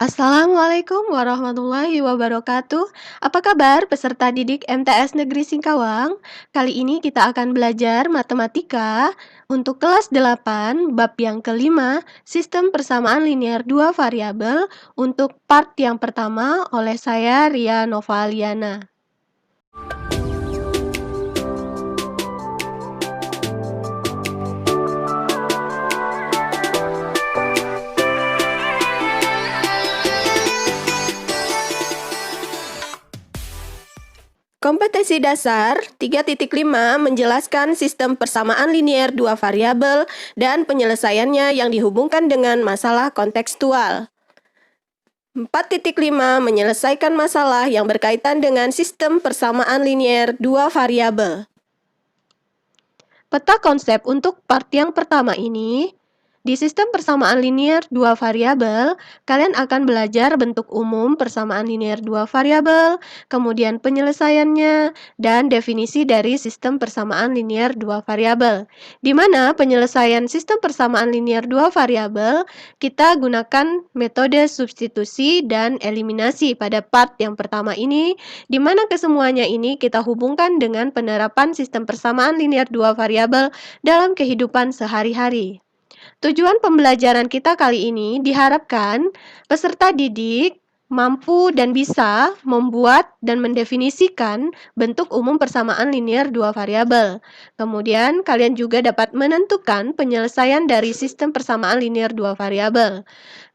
Assalamualaikum warahmatullahi wabarakatuh. Apa kabar peserta didik MTS Negeri Singkawang? Kali ini kita akan belajar matematika untuk kelas 8, bab yang kelima, sistem persamaan linear dua variabel untuk part yang pertama oleh saya Ria Novaliana. Kompetensi dasar 3.5 menjelaskan sistem persamaan linear dua variabel dan penyelesaiannya yang dihubungkan dengan masalah kontekstual. 4.5 menyelesaikan masalah yang berkaitan dengan sistem persamaan linear dua variabel. Peta konsep untuk part yang pertama ini. Di sistem persamaan linear dua variabel, kalian akan belajar bentuk umum persamaan linear dua variabel, kemudian penyelesaiannya, dan definisi dari sistem persamaan linear dua variabel. Di mana penyelesaian sistem persamaan linear dua variabel, kita gunakan metode substitusi dan eliminasi pada part yang pertama ini, di mana kesemuanya ini kita hubungkan dengan penerapan sistem persamaan linear dua variabel dalam kehidupan sehari-hari. Tujuan pembelajaran kita kali ini diharapkan peserta didik mampu dan bisa membuat dan mendefinisikan bentuk umum persamaan linear dua variabel. Kemudian, kalian juga dapat menentukan penyelesaian dari sistem persamaan linear dua variabel.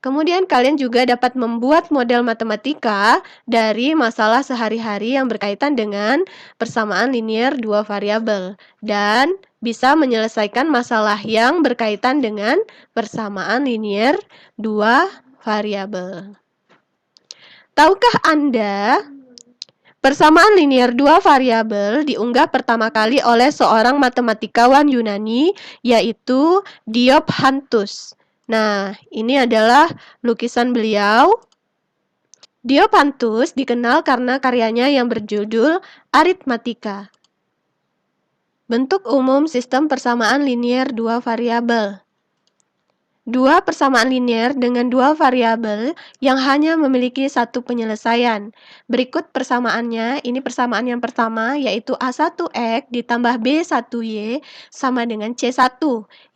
Kemudian, kalian juga dapat membuat model matematika dari masalah sehari-hari yang berkaitan dengan persamaan linear dua variabel dan bisa menyelesaikan masalah yang berkaitan dengan persamaan linear dua variabel. Tahukah Anda, persamaan linear dua variabel diunggah pertama kali oleh seorang matematikawan Yunani, yaitu Diophantus. Nah, ini adalah lukisan beliau. Diophantus dikenal karena karyanya yang berjudul Arithmetica. Bentuk umum sistem persamaan linear dua variabel. Dua persamaan linear dengan dua variabel yang hanya memiliki satu penyelesaian. Berikut persamaannya, ini persamaan yang pertama, yaitu A1X ditambah B1Y sama dengan C1.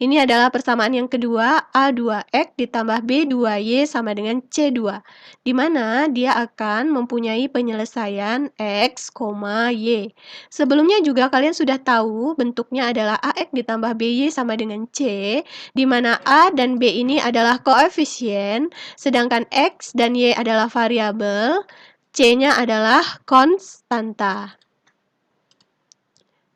Ini adalah persamaan yang kedua, A2X ditambah B2Y sama dengan C2, di mana dia akan mempunyai penyelesaian X, Y. Sebelumnya juga kalian sudah tahu bentuknya adalah AX ditambah BY sama dengan C, di mana A dan B ini adalah koefisien, sedangkan X dan Y adalah variabel, C-nya adalah konstanta.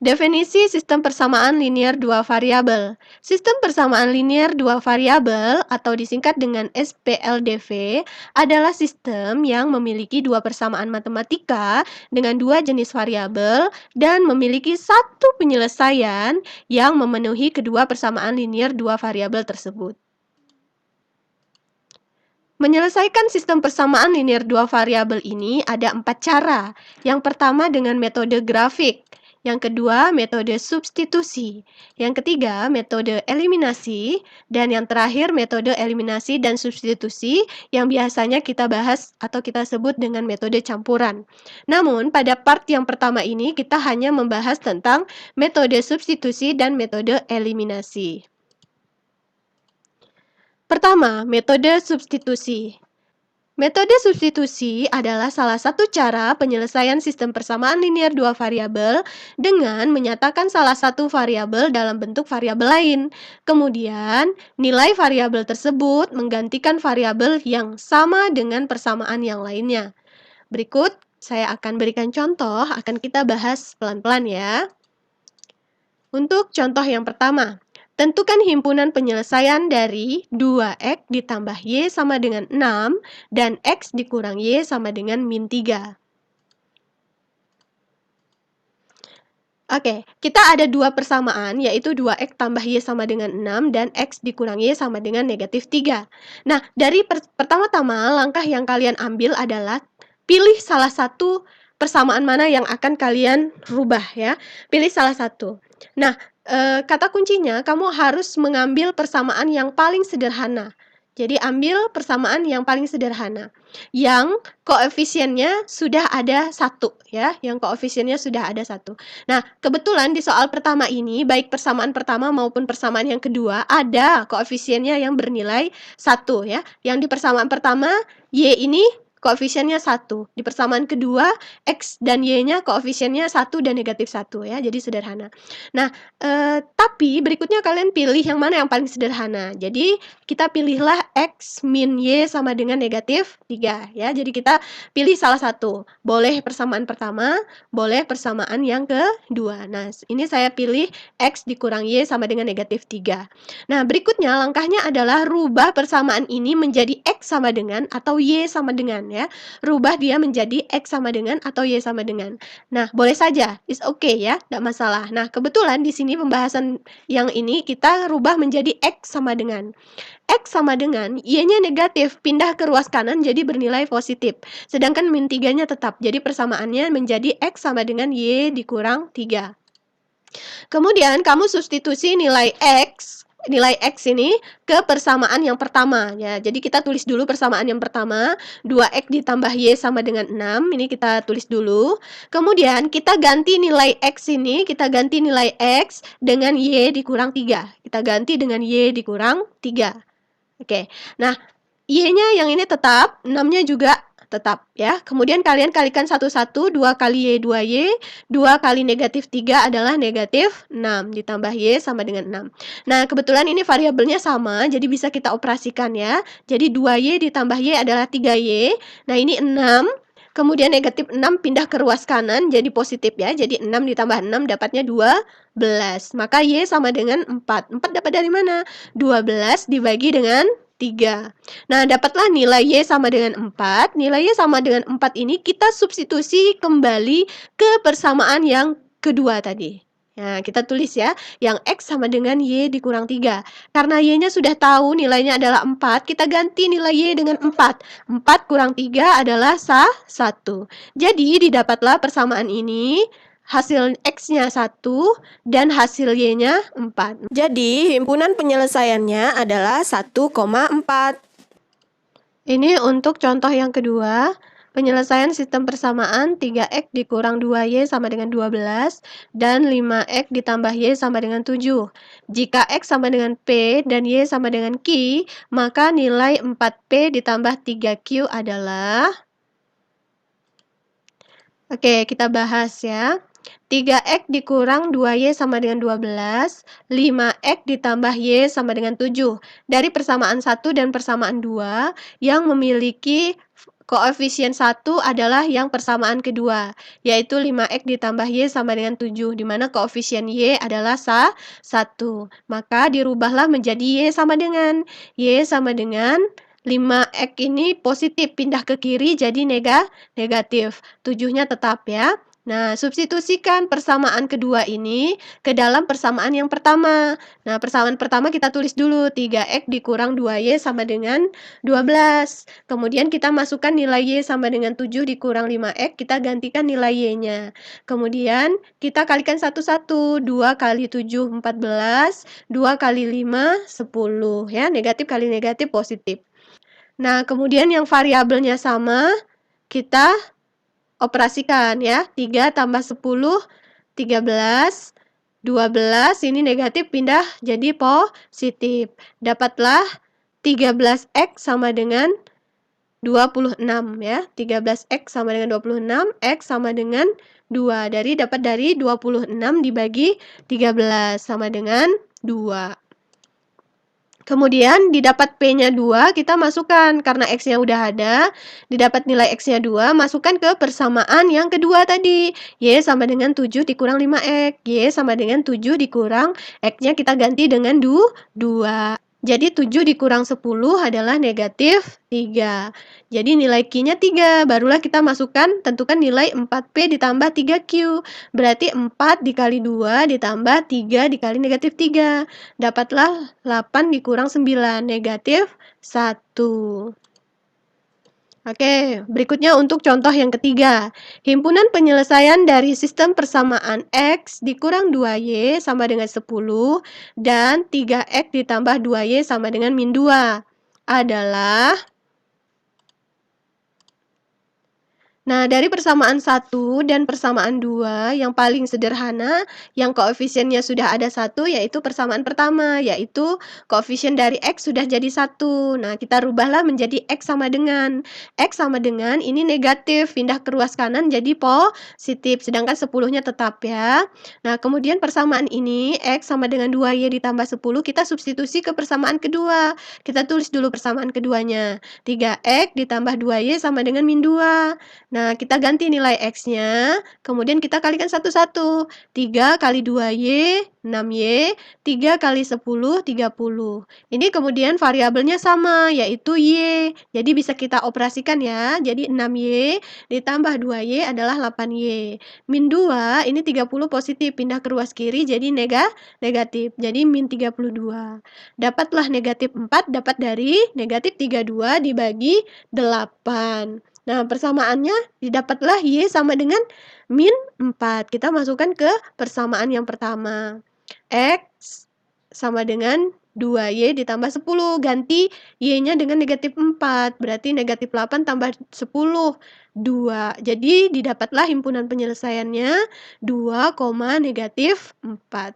Definisi sistem persamaan linear dua variabel. Sistem persamaan linear dua variabel atau disingkat dengan SPLDV adalah sistem yang memiliki dua persamaan matematika dengan dua jenis variabel dan memiliki satu penyelesaian yang memenuhi kedua persamaan linear dua variabel tersebut. Menyelesaikan sistem persamaan linear dua variabel ini ada 4 cara. Yang pertama dengan metode grafik. Yang kedua, metode substitusi. Yang ketiga, metode eliminasi. Dan yang terakhir, metode eliminasi dan substitusi yang biasanya kita bahas atau kita sebut dengan metode campuran. Namun, pada part yang pertama ini, kita hanya membahas tentang metode substitusi dan metode eliminasi. Pertama, metode substitusi. Metode substitusi adalah salah satu cara penyelesaian sistem persamaan linear dua variabel dengan menyatakan salah satu variabel dalam bentuk variabel lain. Kemudian, nilai variabel tersebut menggantikan variabel yang sama dengan persamaan yang lainnya. Berikut, saya akan berikan contoh, akan kita bahas pelan-pelan ya. Untuk contoh yang pertama, tentukan himpunan penyelesaian dari 2X ditambah Y sama dengan 6 dan X dikurang Y sama dengan min 3. Oke, kita ada dua persamaan, yaitu 2X tambah Y sama dengan 6 dan X dikurang Y sama dengan negatif 3. Nah, dari pertama-tama, langkah yang kalian ambil adalah pilih salah satu persamaan mana yang akan kalian rubah ya. Pilih salah satu. Nah, kata kuncinya kamu harus mengambil persamaan yang paling sederhana. Jadi ambil persamaan yang paling sederhana, yang koefisiennya sudah ada 1 ya, yang koefisiennya sudah ada 1. Nah, kebetulan di soal pertama ini, baik persamaan pertama maupun persamaan yang kedua, ada koefisiennya yang bernilai 1 ya. Yang di persamaan pertama, Y ini koefisiennya 1. Di persamaan kedua, X dan Y-nya koefisiennya 1 dan negatif 1 ya, jadi sederhana. Nah, tapi berikutnya kalian pilih yang mana yang paling sederhana. Jadi, kita pilihlah X min Y sama dengan negatif 3 ya. Jadi kita pilih salah satu. Boleh persamaan pertama, boleh persamaan yang kedua. Nah, ini saya pilih X dikurang Y sama dengan negatif 3. Nah, berikutnya langkahnya adalah rubah persamaan ini menjadi X sama dengan atau Y sama dengan ya. Rubah dia menjadi X sama dengan atau Y sama dengan. Nah, boleh saja, it's okay ya, tidak masalah. Nah, kebetulan di sini pembahasan yang ini kita rubah menjadi X sama dengan. X sama dengan Y-nya negatif, pindah ke ruas kanan jadi bernilai positif. Sedangkan min 3-nya tetap, jadi persamaannya menjadi X sama dengan Y dikurang 3. Kemudian kamu substitusi nilai X ini ke persamaan yang pertama ya. Jadi kita tulis dulu persamaan yang pertama, 2X ditambah Y sama dengan 6. Ini kita tulis dulu. Kemudian kita ganti nilai X ini, kita ganti nilai X dengan Y dikurang 3. Kita ganti dengan Y dikurang 3. Oke. Nah, Y-nya yang ini tetap, 6-nya juga tetap ya. Kemudian kalian kalikan satu-satu, 2 kali Y 2Y, 2 kali negatif 3 adalah negatif 6, ditambah Y sama dengan 6. Nah, kebetulan ini variabelnya sama, jadi bisa kita operasikan ya. Jadi 2Y ditambah Y adalah 3Y. Nah, ini 6. Kemudian negatif 6 pindah ke ruas kanan jadi positif ya. Jadi 6 ditambah 6 dapatnya 12. Maka Y sama dengan 4. 4 dapat dari mana? 12 dibagi dengan 3. Nah, dapatlah nilai Y sama dengan 4. Nilai Y sama dengan 4 ini kita substitusi kembali ke persamaan yang kedua tadi. Nah, kita tulis ya, yang X sama dengan Y dikurang 3. Karena Y-nya sudah tahu nilainya adalah 4, kita ganti nilai Y dengan 4. 4 kurang 3 adalah 1. Jadi, didapatlah persamaan ini. Hasil X-nya 1 dan hasil Y-nya 4. Jadi, himpunan penyelesaiannya adalah 1,4. Ini untuk contoh yang kedua. Penyelesaian sistem persamaan 3X dikurang 2Y sama dengan 12 dan 5X ditambah Y sama dengan 7. Jika X sama dengan P dan Y sama dengan Q, maka nilai 4P ditambah 3Q adalah... Oke, kita bahas ya. 3X dikurang 2Y sama dengan 12, 5X ditambah Y sama dengan 7. Dari persamaan 1 dan persamaan 2, yang memiliki koefisien 1 adalah yang persamaan kedua, yaitu 5X ditambah Y sama dengan 7, di mana koefisien Y adalah 1. Maka dirubahlah menjadi Y sama dengan 5X ini positif, pindah ke kiri jadi negatif. 7-nya tetap ya. Nah, substitusikan persamaan kedua ini ke dalam persamaan yang pertama. Nah, persamaan pertama kita tulis dulu, 3X dikurang 2Y sama dengan 12. Kemudian kita masukkan nilai Y sama dengan 7 dikurang 5X, kita gantikan nilai Y-nya. Kemudian kita kalikan satu-satu, 2 kali 7, 14, 2 kali 5, 10. Ya, negatif kali negatif positif. Nah, kemudian yang variabelnya sama, kita operasikan ya. 3 tambah 10, 13, 12, ini negatif pindah jadi positif. Dapatlah 13X sama dengan 26 ya. 13X sama dengan 26, X sama dengan 2. Dapat dari 26 dibagi 13 sama dengan 2. Kemudian didapat P-nya 2, kita masukkan karena X-nya udah ada, didapat nilai X-nya 2, masukkan ke persamaan yang kedua tadi. Y sama dengan 7 dikurang 5X. Y sama dengan 7 dikurang X-nya kita ganti dengan 2. Jadi 7 dikurang 10 adalah negatif 3. Jadi nilai Q-nya 3. Barulah kita masukkan, tentukan nilai 4P ditambah 3Q. Berarti 4 dikali 2 ditambah 3 dikali negatif 3. Dapatlah 8 dikurang 9, negatif 1. Oke, berikutnya untuk contoh yang ketiga. Himpunan penyelesaian dari sistem persamaan X dikurang 2Y sama dengan 10 dan 3X ditambah 2Y sama dengan min 2. adalah, nah, dari persamaan 1 dan persamaan 2 yang paling sederhana, yang koefisiennya sudah ada 1, yaitu persamaan pertama, yaitu koefisien dari X sudah jadi 1. Nah, kita rubahlah menjadi X sama dengan ini negatif, pindah ke ruas kanan jadi positif, sedangkan 10-nya tetap ya. Nah, kemudian persamaan ini, X sama dengan 2Y ditambah 10, kita substitusi ke persamaan kedua. Kita tulis dulu persamaan keduanya, 3X ditambah 2Y sama dengan min 2. Nah, kita ganti nilai X-nya, kemudian kita kalikan satu-satu. 3 kali 2Y, 6Y, 3 kali 10, 30. Ini kemudian variabelnya sama, yaitu Y. Jadi bisa kita operasikan ya. Jadi 6Y ditambah 2Y adalah 8Y. Min 2, ini 30 positif, pindah ke ruas kiri jadi negatif. Jadi min 32. Dapatlah negatif 4, dapat dari negatif 32 dibagi 8. Nah, persamaannya didapatlah Y sama dengan min 4. Kita masukkan ke persamaan yang pertama. X sama dengan 2Y ditambah 10. Ganti Y-nya dengan negatif 4. Berarti negatif 8 tambah 10, 2. Jadi didapatlah himpunan penyelesaiannya 2, negatif 4.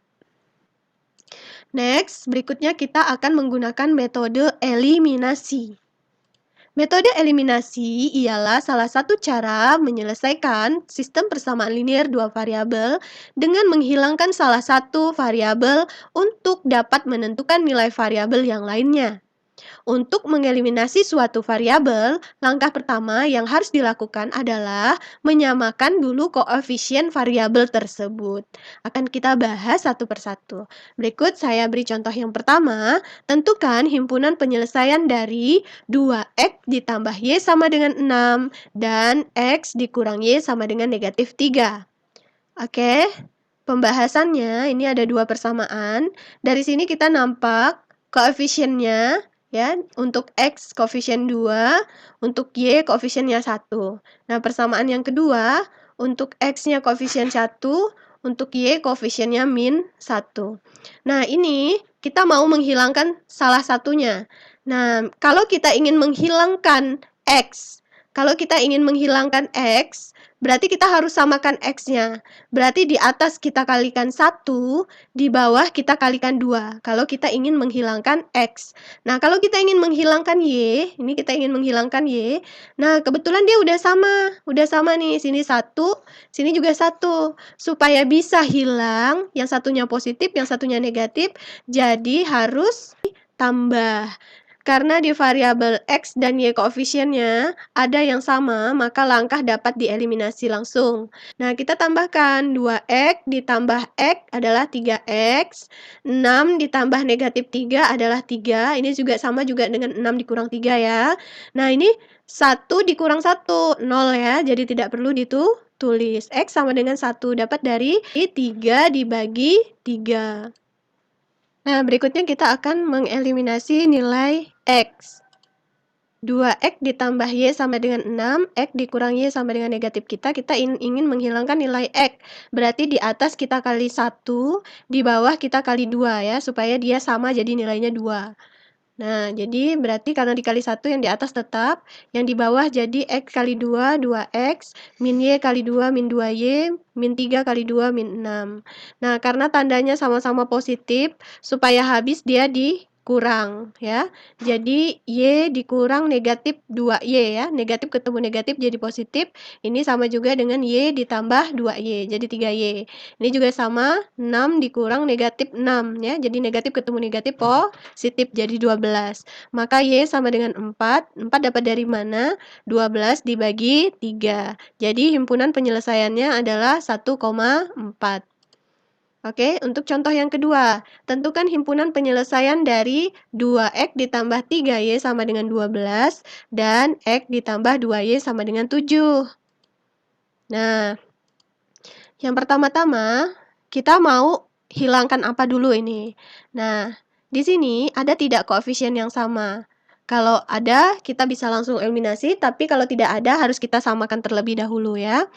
Next, berikutnya kita akan menggunakan metode eliminasi. Metode eliminasi ialah salah satu cara menyelesaikan sistem persamaan linear dua variabel dengan menghilangkan salah satu variabel untuk dapat menentukan nilai variabel yang lainnya. Untuk mengeliminasi suatu variabel, langkah pertama yang harus dilakukan adalah menyamakan dulu koefisien variabel tersebut. Akan kita bahas satu persatu. Berikut saya beri contoh yang pertama, tentukan himpunan penyelesaian dari 2X ditambah Y sama dengan 6 dan X dikurang Y sama dengan negatif 3. Oke, pembahasannya ini ada dua persamaan. Dari sini kita nampak koefisiennya ya, untuk X koefisien 2, untuk Y koefisiennya 1. Nah, persamaan yang kedua, untuk X-nya koefisien 1, untuk Y koefisiennya min 1. Nah, ini kita mau menghilangkan salah satunya. Nah, kalau kita ingin menghilangkan X, berarti kita harus samakan X-nya. Berarti di atas kita kalikan 1, di bawah kita kalikan 2. Kalau kita ingin menghilangkan X. Nah, kalau kita ingin menghilangkan Y, ini kita ingin menghilangkan Y. Nah, kebetulan dia udah sama nih. Sini 1, sini juga 1. Supaya bisa hilang, yang satunya positif, yang satunya negatif, jadi harus tambah. Karena di variabel X dan Y koefisiennya ada yang sama, maka langkah dapat dieliminasi langsung. Nah, kita tambahkan 2X ditambah X adalah 3X, 6 ditambah negatif 3 adalah 3, ini juga sama juga dengan 6 dikurang 3 ya. Nah, ini 1 dikurang 1, 0 ya, jadi tidak perlu ditulis. X sama dengan 1, dapat dari 3 dibagi 3. Nah, berikutnya kita akan mengeliminasi nilai X. 2X ditambah Y sama dengan 6, X dikurang Y sama dengan negatif kita ingin menghilangkan nilai X. Berarti di atas kita kali 1, di bawah kita kali 2 ya, supaya dia sama jadi nilainya 2. Nah, jadi berarti karena dikali 1 yang di atas tetap, yang di bawah jadi X kali 2, 2X, min Y kali 2, min 2Y, min 3 kali 2, min 6. Nah, karena tandanya sama-sama positif, supaya habis dia dikurang ya. Jadi Y dikurang negatif 2Y ya, negatif ketemu negatif jadi positif. Ini sama juga dengan Y ditambah 2Y, jadi 3Y. Ini juga sama, 6 dikurang negatif 6 ya, jadi negatif ketemu negatif positif jadi 12. Maka Y sama dengan 4. 4 dapat dari mana? 12 dibagi 3. Jadi himpunan penyelesaiannya adalah 1,4. Oke, untuk contoh yang kedua, tentukan himpunan penyelesaian dari 2X ditambah 3Y sama dengan 12 dan X ditambah 2Y sama dengan 7. Nah, yang pertama-tama kita mau hilangkan apa dulu ini? Nah, di sini ada tidak koefisien yang sama? Kalau ada, kita bisa langsung eliminasi, tapi kalau tidak ada, harus kita samakan terlebih dahulu ya.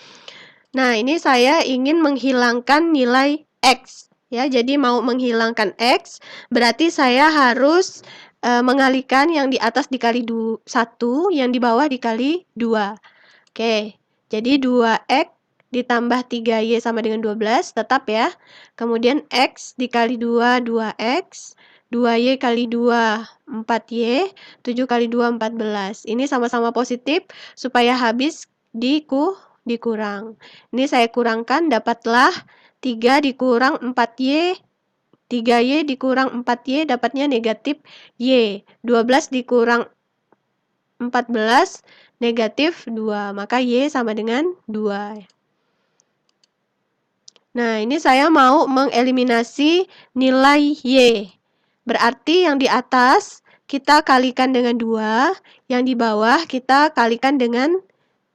Nah, ini saya ingin menghilangkan nilai X. Ya, jadi mau menghilangkan X, berarti saya harus mengalihkan yang di atas dikali 1, yang di bawah dikali 2. Oke, jadi 2x ditambah 3y sama dengan 12, tetap ya. Kemudian x dikali 2, 2x, 2y kali 2, 4y, 7 kali 2, 14. Ini sama-sama positif, supaya habis dikurang. Ini saya kurangkan, dapatlah 3 dikurang 4y, 3y dikurang 4y, dapatnya negatif y. 12 dikurang 14, negatif 2, maka y sama dengan 2. Nah, ini saya mau mengeliminasi nilai y. Berarti yang di atas kita kalikan dengan 2, yang di bawah kita kalikan dengan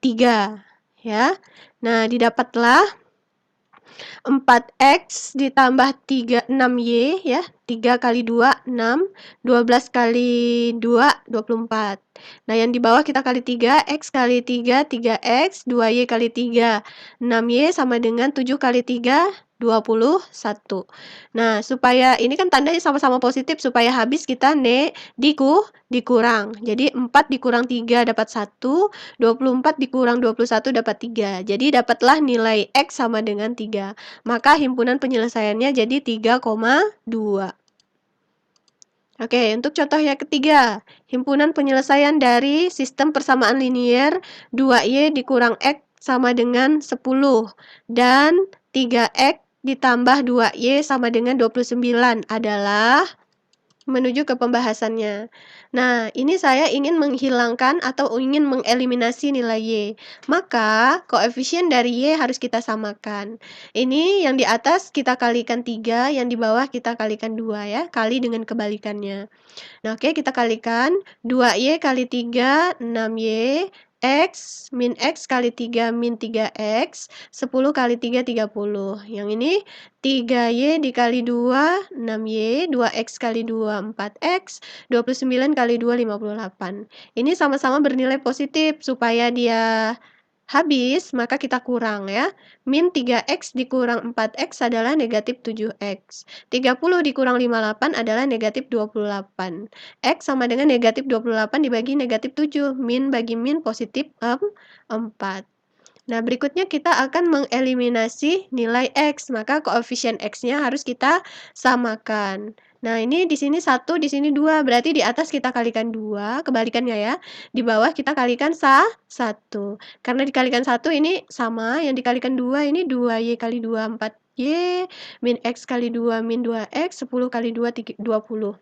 3. Ya. Nah, didapatlah 4x ditambah 6y ya. 3 kali 2, 6. 12 kali 2, 24. Nah, yang di bawah kita kali 3, x kali 3, 3x, 2y kali 3, 6y sama dengan 7 kali 3, 21. Nah, supaya ini kan tandanya sama-sama positif, supaya habis kita dikurang. Jadi 4 dikurang 3 dapat 1, 24 dikurang 21 dapat 3. Jadi dapatlah nilai x sama dengan 3. Maka himpunan penyelesaiannya jadi 3,2. Oke, untuk contoh yang ketiga, himpunan penyelesaian dari sistem persamaan linier 2y dikurang x sama dengan 10 dan 3x ditambah 2y sama dengan 29 adalah menuju ke pembahasannya. Nah, ini saya ingin menghilangkan atau ingin mengeliminasi nilai y. Maka, koefisien dari y harus kita samakan. Ini yang di atas kita kalikan 3, yang di bawah kita kalikan 2 ya, kali dengan kebalikannya. Nah, oke, kita kalikan 2y kali 3, 6y, x min x kali 3 min 3x, 10 kali 3, 30. Yang ini 3y dikali 2, 6y, 2x kali 2, 4x, 29 kali 2, 58. Ini sama-sama bernilai positif, supaya dia habis, maka kita kurang ya. Min 3x dikurang 4x adalah negatif 7x. 30 dikurang 58 adalah negatif 28. X sama dengan negatif 28 dibagi negatif 7. Min bagi min positif 4. Nah, berikutnya kita akan mengeliminasi nilai x, maka koefisien x-nya harus kita samakan. Nah, ini di sini 1, di sini 2, berarti di atas kita kalikan 2, kebalikannya ya. Di bawah kita kalikan 1. Karena dikalikan 1 ini sama, yang dikalikan 2 ini 2y kali 2, 4y, min x kali 2, min 2x, 10 kali 2, 20.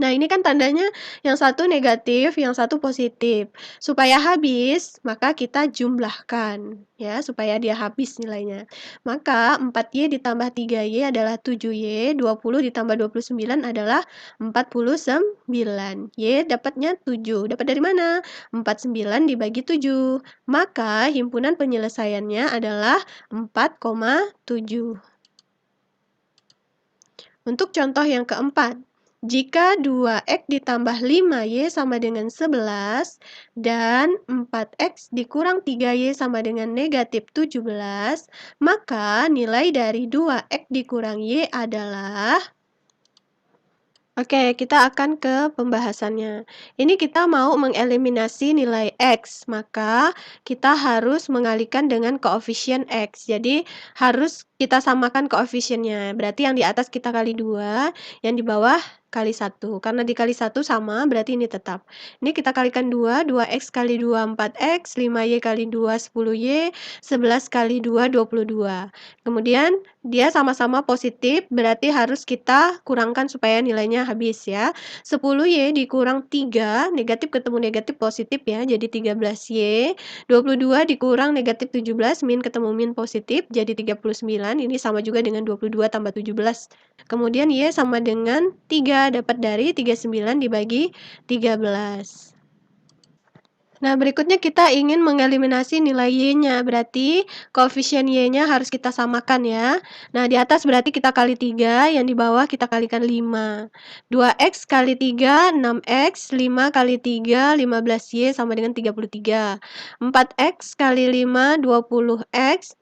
Nah, ini kan tandanya yang satu negatif, yang satu positif. Supaya habis, maka kita jumlahkan, ya, supaya dia habis nilainya. Maka 4y ditambah 3y adalah 7y, 20 ditambah 29 adalah 49. Y dapatnya 7. Dapat dari mana? 49 dibagi 7. Maka himpunan penyelesaiannya adalah 4,7. Untuk contoh yang keempat, jika 2x ditambah 5y sama dengan 11 dan 4x dikurang 3y sama dengan negatif 17, maka nilai dari 2x dikurang y adalah... Oke, kita akan ke pembahasannya. Ini kita mau mengeliminasi nilai x, maka kita harus mengalihkan dengan koefisien x. Jadi, harus kita samakan koefisiennya. Berarti yang di atas kita kali 2, yang di bawah kali 1. Karena dikali 1 sama, berarti ini tetap. Ini kita kalikan 2, 2x kali 2, 4x, 5y kali 2, 10y, 11 kali 2, 22. Kemudian, dia sama-sama positif, berarti harus kita kurangkan supaya nilainya habis ya. 10y dikurang 3, negatif ketemu negatif positif ya, jadi 13y. 22 dikurang negatif 17, min ketemu min positif, jadi 39. Ini sama juga dengan 22 tambah 17. Kemudian y sama dengan 3, dapat dari 39 dibagi 13. Nah, berikutnya kita ingin mengeliminasi nilai y-nya, berarti koefisien y-nya harus kita samakan ya. Nah, di atas berarti kita kali 3, yang di bawah kita kalikan 5. 2x kali 3, 6x, 5 kali 3, 15y sama dengan 33. 4x kali 5, 20x,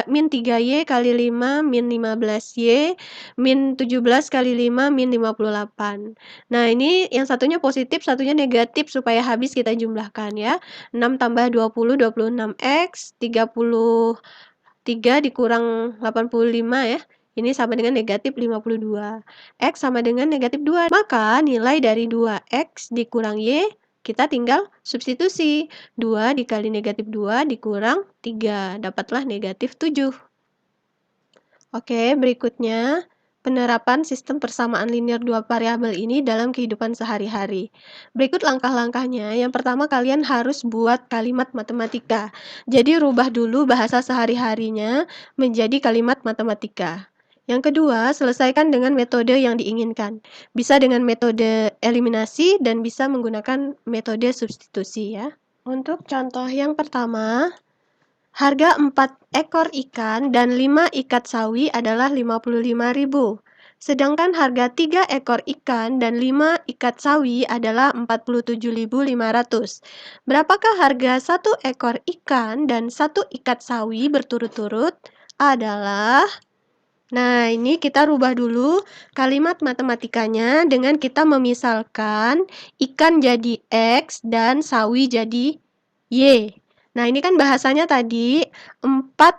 min 3Y kali 5 min 15Y min 17 kali 5 min 58. Nah, ini yang satunya positif, satunya negatif supaya habis kita jumlahkan ya. 6 tambah 20, 26X, 33 dikurang 85 ya. Ini sama dengan negatif 52. X sama dengan negatif 2. Maka nilai dari 2X dikurang Y, kita tinggal substitusi. 2 dikali negatif 2 dikurang 3. Dapatlah negatif 7. Oke, berikutnya penerapan sistem persamaan linear dua variabel ini dalam kehidupan sehari-hari. Berikut langkah-langkahnya. Yang pertama, kalian harus buat kalimat matematika. Jadi, rubah dulu bahasa sehari-harinya menjadi kalimat matematika. Yang kedua, selesaikan dengan metode yang diinginkan. Bisa dengan metode eliminasi dan bisa menggunakan metode substitusi ya. Untuk contoh yang pertama, harga 4 ekor ikan dan 5 ikat sawi adalah 55.000. Sedangkan harga 3 ekor ikan dan 5 ikat sawi adalah 47.500. Berapakah harga 1 ekor ikan dan 1 ikat sawi berturut-turut? Adalah... Nah, ini kita rubah dulu kalimat matematikanya dengan kita memisalkan ikan jadi X dan sawi jadi Y. Nah, ini kan bahasanya tadi 4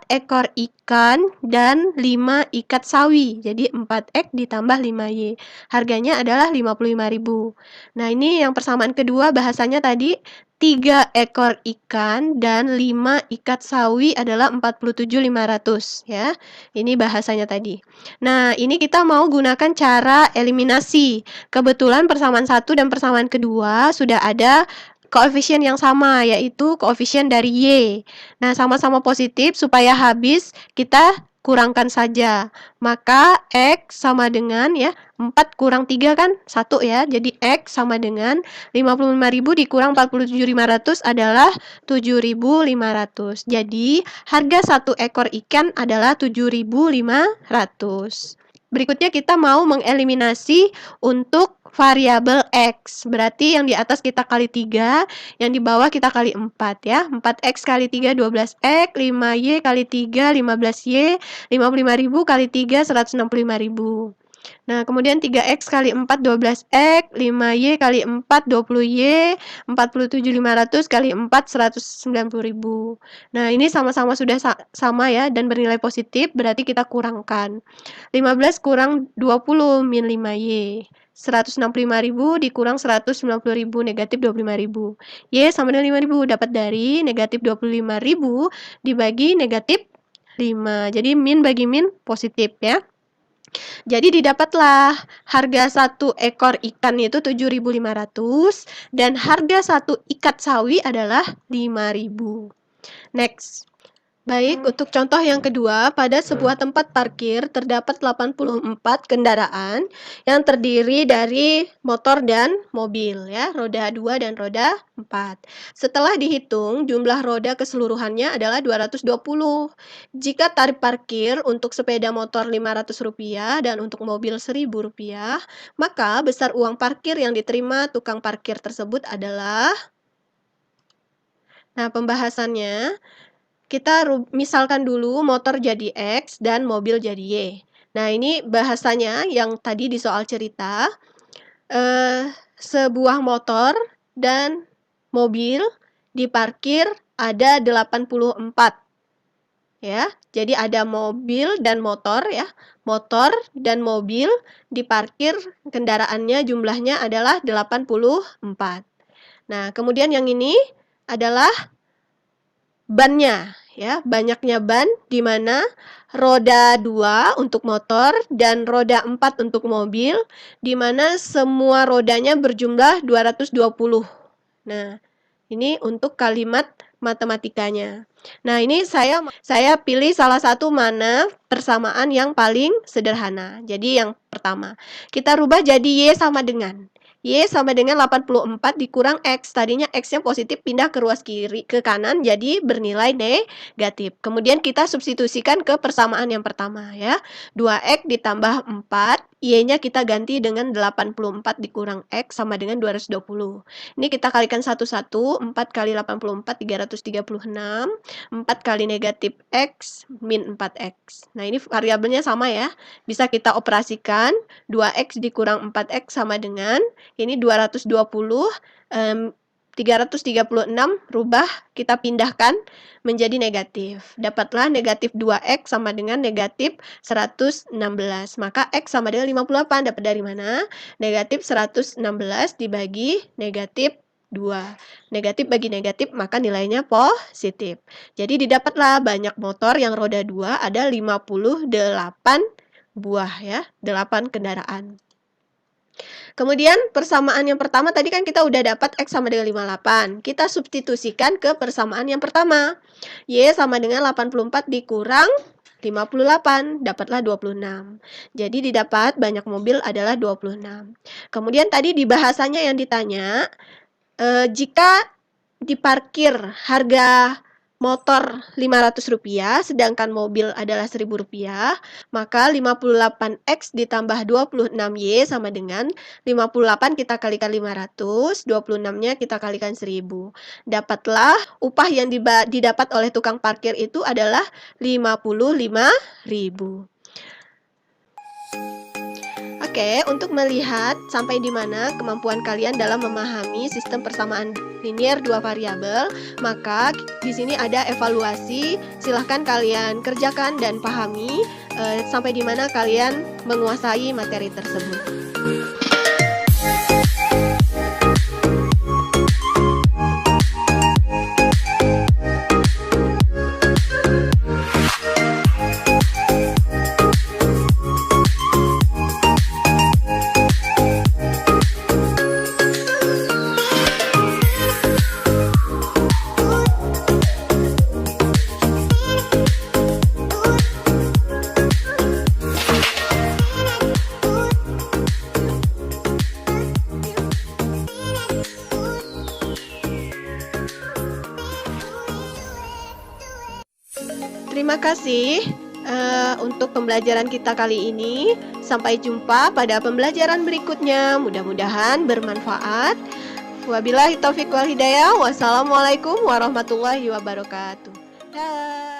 ekor ikan dan 5 ikat sawi. Jadi 4X ditambah 5Y. Harganya adalah 55.000. Nah, ini yang persamaan kedua bahasanya tadi 3 ekor ikan dan 5 ikat sawi adalah 47.500 ya. Ini bahasanya tadi. Nah, ini kita mau gunakan cara eliminasi. Kebetulan persamaan 1 dan persamaan kedua sudah ada koefisien yang sama, yaitu koefisien dari Y. Nah, sama-sama positif, supaya habis kita kurangkan saja. Maka X sama dengan ya, 4 kurang 3 kan 1 ya. Jadi X sama dengan 55.000 dikurang 47.500 adalah 7.500. Jadi harga 1 ekor ikan adalah 7.500. Berikutnya kita mau mengeliminasi untuk variabel X. Berarti yang di atas kita kali 3, yang di bawah kita kali 4 ya. 4X kali 3, 12X, 5Y kali 3, 15Y, 55.000 kali 3, 165.000. Nah, kemudian 3X kali 4, 12X, 5Y kali 4, 20Y, 47.500 kali 4, 190.000. Nah, ini sama-sama sudah sama ya, dan bernilai positif, berarti kita kurangkan. 15 kurang 20, min 5Y. 165.000 dikurang 190.000, negatif 25.000. Y sama dengan 5.000, dapat dari negatif 25.000 dibagi negatif 5. Jadi, min bagi min positif ya. Jadi didapatlah harga 1 ekor ikan itu 7.500 dan harga 1 ikat sawi adalah 5.000. Next. Baik, untuk contoh yang kedua, pada sebuah tempat parkir terdapat 84 kendaraan yang terdiri dari motor dan mobil ya, roda 2 dan roda 4. Setelah dihitung, jumlah roda keseluruhannya adalah 220. Jika tarif parkir untuk sepeda motor Rp500 dan untuk mobil Rp1.000, maka besar uang parkir yang diterima tukang parkir tersebut adalah... Nah, pembahasannya, kita misalkan dulu motor jadi X dan mobil jadi Y. Nah, ini bahasanya yang tadi di soal cerita, sebuah motor dan mobil diparkir ada 84. Ya, jadi ada mobil dan motor ya. Motor dan mobil diparkir, kendaraannya jumlahnya adalah 84. Nah, kemudian yang ini adalah bannya ya, banyaknya ban di mana roda 2 untuk motor dan roda 4 untuk mobil, di mana semua rodanya berjumlah 220. Nah, ini untuk kalimat matematikanya. Nah, ini saya pilih salah satu mana persamaan yang paling sederhana. Jadi yang pertama, kita rubah jadi Y sama dengan. Y sama dengan 84 dikurang X. Tadinya X-nya positif pindah ke ruas kiri ke kanan jadi bernilai negatif. Kemudian kita substitusikan ke persamaan yang pertama ya. 2X ditambah 4, Y-nya kita ganti dengan 84 dikurang X sama dengan 220. Ini kita kalikan satu-satu, 4 kali 84, 336. 4 kali negatif X min 4X. Nah ini variabelnya sama ya. Bisa kita operasikan, 2X dikurang 4X sama dengan ini 220, 336 rubah, kita pindahkan menjadi negatif. Dapatlah negatif 2X sama dengan negatif 116. Maka X sama dengan 58. Dapat dari mana? Negatif 116 dibagi negatif 2. Negatif bagi negatif, maka nilainya positif. Jadi didapatlah banyak motor yang roda 2 ada 58 buah ya, 8 kendaraan. Kemudian persamaan yang pertama tadi kan kita udah dapat X sama dengan 58. Kita substitusikan ke persamaan yang pertama. Y sama dengan 84 dikurang 58, dapatlah 26. Jadi didapat banyak mobil adalah 26. Kemudian tadi di bahasanya yang ditanya, jika diparkir harga motor Rp500, sedangkan mobil adalah Rp1.000, maka 58X ditambah 26Y sama dengan 58 kita kalikan 500, 26-nya kita kalikan 1000. Dapatlah upah yang didapat oleh tukang parkir itu adalah 55.000. Oke, untuk melihat sampai di mana kemampuan kalian dalam memahami sistem persamaan linier dua variabel, maka di sini ada evaluasi. Silahkan kalian kerjakan dan pahami sampai di mana kalian menguasai materi tersebut. Terima kasih untuk pembelajaran kita kali ini. Sampai jumpa pada pembelajaran berikutnya. Mudah-mudahan bermanfaat. Wabillahi taufiq wal hidayah. Wassalamualaikum warahmatullahi wabarakatuh. Dah.